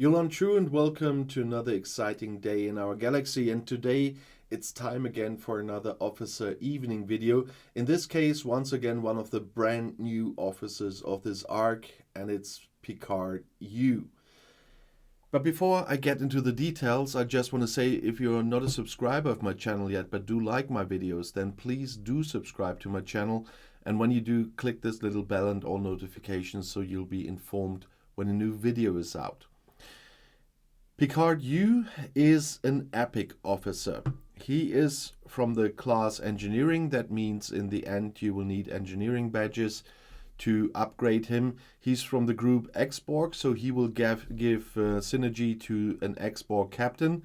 Yulan Chu and welcome to another exciting day in our galaxy, and today it's time again for another officer evening video. In this case, once again, one of the brand new officers of this arc, and it's Picard U. But before I get into the details, I just want to say, if you're not a subscriber of my channel yet but do like my videos, then please do subscribe to my channel, and when you do, click this little bell and all notifications so you'll be informed when a new video is out. Picard U is an epic officer. He is from the class engineering. That means in the end you will need engineering badges to upgrade him. He's from the group X-Borg, so he will give synergy to an X-Borg captain.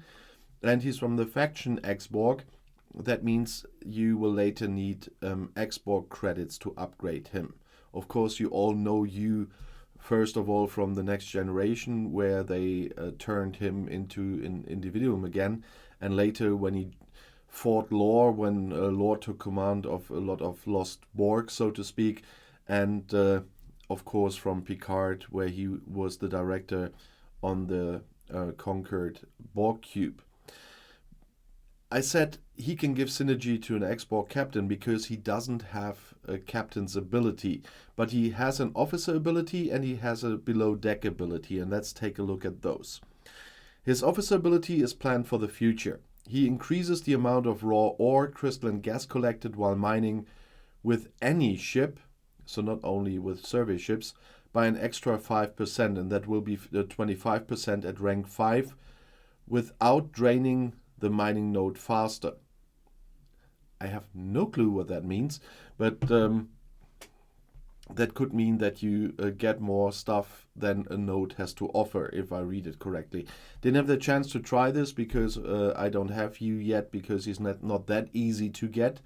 And he's from the faction X-Borg. That means you will later need X-Borg credits to upgrade him. Of course, you all know you first of all from the Next Generation, where they turned him into an individuum again, and later when he fought Lore, when Lore took command of a lot of lost Borg, so to speak, and of course from Picard, where he was the director on the conquered Borg cube. I said he can give synergy to an X-Borg captain because he doesn't have a captain's ability, but he has an officer ability and he has a below deck ability, and let's take a look at those. His officer ability is planned for the future. He increases the amount of raw ore, crystalline gas collected while mining with any ship, so not only with survey ships, by an extra 5%, and that will be 25% at rank 5, without draining the mining node faster. I have no clue what that means, but that could mean that you get more stuff than a node has to offer, if I read it correctly. Didn't have the chance to try this because I don't have you yet, because he's not that easy to get,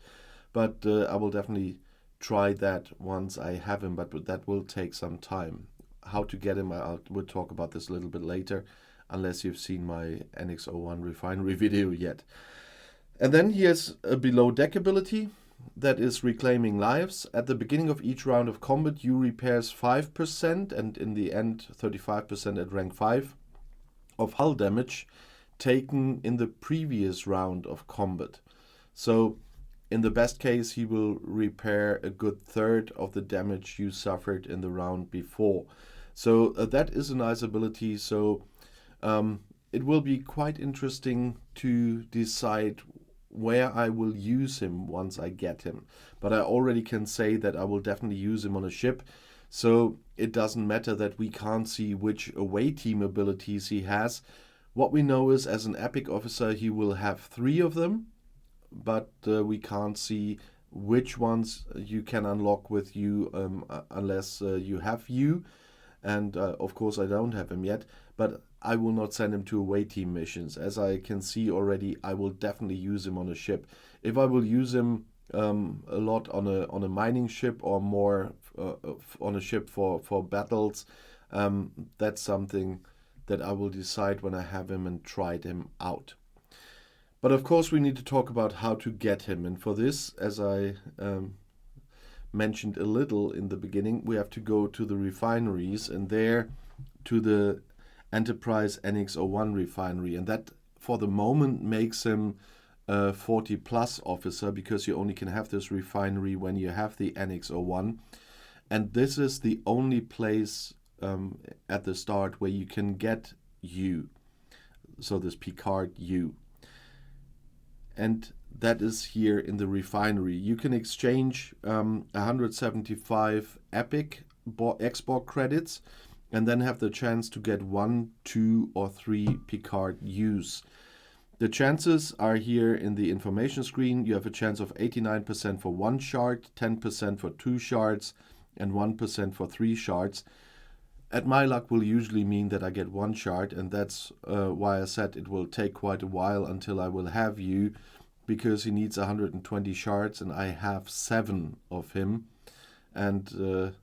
but I will definitely try that once I have him, but that will take some time. How to get him, we'll talk about this a little bit later, unless you've seen my NX-01 Refinery video yet. And then he has a below deck ability that is reclaiming lives. At the beginning of each round of combat, you repairs 5%, and in the end 35% at rank 5 of hull damage taken in the previous round of combat. So in the best case, he will repair a good third of the damage you suffered in the round before. So that is a nice ability. So it will be quite interesting to decide where I will use him once I get him. But I already can say that I will definitely use him on a ship. So it doesn't matter that we can't see which away team abilities he has. What we know is, as an epic officer, he will have 3 of them, but we can't see which ones you can unlock with you unless you have you. And of course I don't have him yet, but I will not send him to away team missions. As I can see already, I will definitely use him on a ship. If I will use him a lot on a mining ship, or more on a ship for battles, that's something that I will decide when I have him and tried him out. But of course we need to talk about how to get him, and for this, as I mentioned a little in the beginning, we have to go to the refineries, and there to the Enterprise NX-01 refinery, and that for the moment makes him a 40 plus officer, because you only can have this refinery when you have the NX-01, and this is the only place at the start where you can get U, so this Picard U, and that is here in the refinery. You can exchange 175 epic X-Borg credits, and then have the chance to get 1, 2, or 3 Picard U's. The chances are here in the information screen. You have a chance of 89% for 1 shard, 10% for 2 shards, and 1% for 3 shards. At my luck will usually mean that I get 1 shard, and that's why I said it will take quite a while until I will have you, because he needs 120 shards and I have 7 of him, and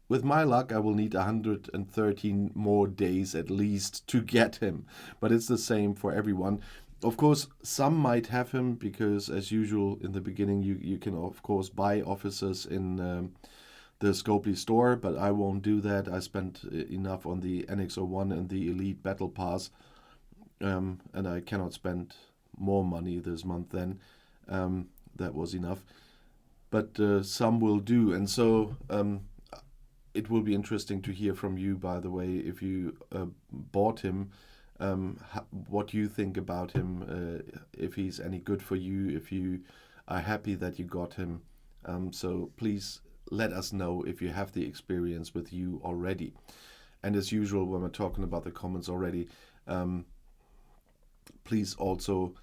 with my luck I will need 113 more days at least to get him, but it's the same for everyone. Of course, some might have him, because as usual in the beginning you can of course buy officers in the Scopely store, but I won't do that. I spent enough on the NX-01 and the Elite Battle Pass, and I cannot spend more money this month then. That was enough. But some will do, and so it will be interesting to hear from you, by the way, if you bought him, what you think about him, if he's any good for you, if you are happy that you got him. So please let us know if you have the experience with you already. And as usual, when we're talking about the comments already, please also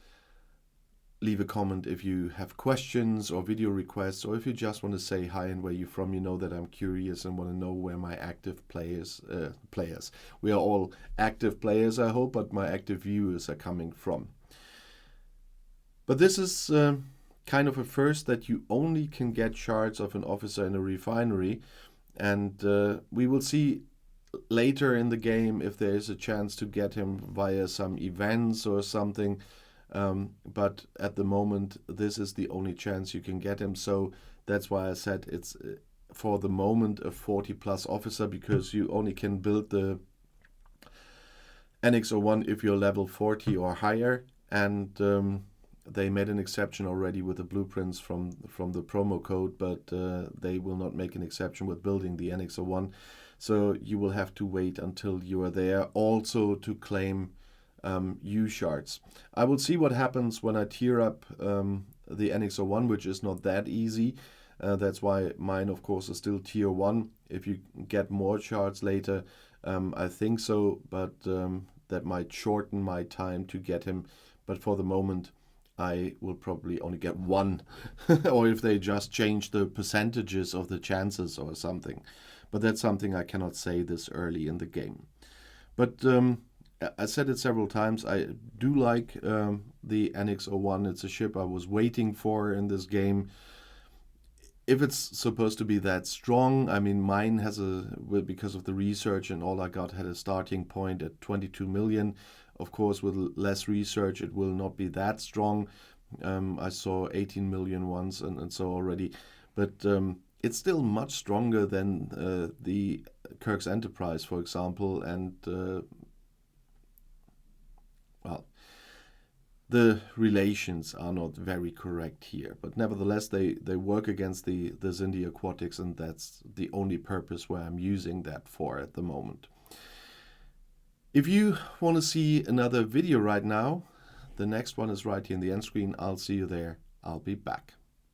leave a comment if you have questions or video requests, or if you just want to say hi and where you're from. You know that I'm curious and want to know where my active players, we are all active players, I hope, but my active viewers are coming from. But this is kind of a first, that you only can get shards of an officer in a refinery, and we will see later in the game if there is a chance to get him via some events or something. But at the moment, this is the only chance you can get him. So that's why I said it's for the moment a 40 plus officer, because you only can build the NX-01 if you're level 40 or higher. And they made an exception already with the blueprints from the promo code, but they will not make an exception with building the NX-01. So you will have to wait until you are there also to claim U shards. I will see what happens when I tier up the NX-01, which is not that easy. That's why mine, of course, is still tier 1. If you get more shards later, I think so, but that might shorten my time to get him. But for the moment, I will probably only get 1, or if they just change the percentages of the chances or something. But that's something I cannot say this early in the game. But I said it several times, I do like the NX-01. It's a ship I was waiting for in this game. If it's supposed to be that strong, I mean, mine has because of the research and all I got, had a starting point at 22 million. Of course, with less research, it will not be that strong. I saw 18 million once and so already. But it's still much stronger than the Kirk's Enterprise, for example, and well, the relations are not very correct here, but nevertheless they work against the Xindi Aquatics, and that's the only purpose where I'm using that for at the moment. If you want to see another video right now, the next one is right here in the end screen. I'll see you there. I'll be back.